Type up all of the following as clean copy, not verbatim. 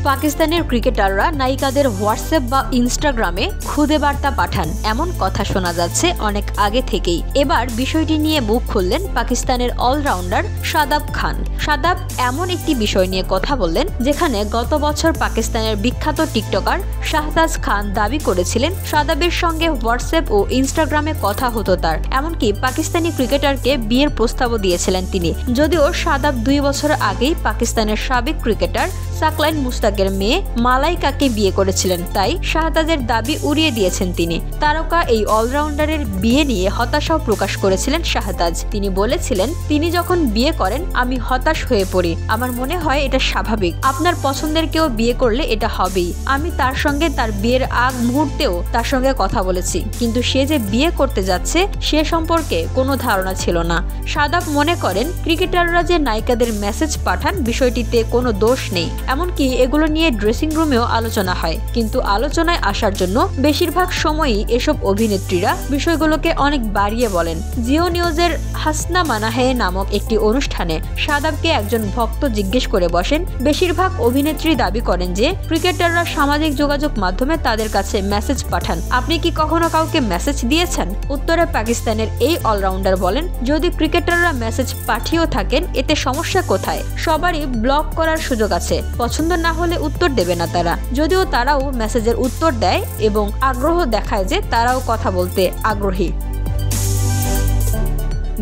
পাকিস্তানের ক্রিকেটাররা নায়িকাদের হোয়াটসঅ্যাপ বা ইনস্টাগ্রামে খুদে বার্তা পাঠান, এমন কথা শোনা যাচ্ছে অনেক আগে থেকেই। এবার বিষয়টি নিয়ে মুখ খুললেন পাকিস্তানের অলরাউন্ডার শাদাব খান। শাদাব এমন একটি বিষয় নিয়ে কথা বললেন যেখানে গত বছর পাকিস্তানের বিখ্যাত টিকটকার শাহতাজ খান দাবি করেছিলেন শাদাবের সঙ্গে হোয়াটসঅ্যাপ ও ইনস্টাগ্রামে কথা হতো তার। এমনকি পাকিস্তানি ক্রিকেটারকে বিয়ের প্রস্তাবও দিয়েছিলেন তিনি। যদিও শাদাব 2 বছর আগেই পাকিস্তানের সাবেক ক্রিকেটার সাকলাইন মুস্তাকের মেয়ে মালাইকাকে বিয়ে করেছিলেন, তাই শাহতাজের দাবি উড়িয়ে দিয়েছেন তিনি। তারকা এই অলরাউন্ডারের বিয়ে নিয়ে হতাশাও প্রকাশ করেছিলেন শাহতাজ। তিনি বলেছিলেন, তিনি যখন বিয়ে করেন আমি হতাশ হয়ে পড়ি। আমার মনে হয় এটা স্বাভাবিক, আপনার পছন্দের কেউ বিয়ে করলে এটা হবেই। আমি তার সঙ্গে তার বিয়ের আগ মুহূর্তেও তার সঙ্গে কথা বলেছি, কিন্তু সে যে বিয়ে করতে যাচ্ছে সে সম্পর্কে কোনো ধারণা ছিল না। শাদাব মনে করেন ক্রিকেটাররা যে নায়িকাদের মেসেজ পাঠান বিষয়টিতে কোনো দোষ নেই, এমনকি এগুলো নিয়ে ড্রেসিং রুমেও আলোচনা হয়। কিন্তু আলোচনায় আসার জন্য বেশিরভাগ সময়ই এসব অভিনেত্রীরা বিষয়গুলোকে অনেক বাড়িয়ে বলেন। জিও নিউজের হাসনা মানাহে নামক একটি অনুষ্ঠানে শাদাবকে একজন ভক্ত জিজ্ঞেস করে বসেন, বেশিরভাগ অভিনেত্রী দাবি করেন যে ক্রিকেটাররা সামাজিক যোগাযোগ মাধ্যমে তাদের কাছে মেসেজ পাঠান, আপনি কি কখনো কাউকে মেসেজ দিয়েছেন? উত্তরে পাকিস্তানের এই অলরাউন্ডার বলেন, যদি ক্রিকেটাররা মেসেজ পাঠিয়েও থাকেন এতে সমস্যা কোথায়? সবারই ব্লক করার সুযোগ আছে, পছন্দ না হলে উত্তর দেবে না তারা। যদিও তারাও মেসেজের উত্তর দেয় এবং আগ্রহ দেখায় যে তারাও কথা বলতে আগ্রহী।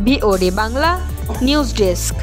BOD Bangla news desk.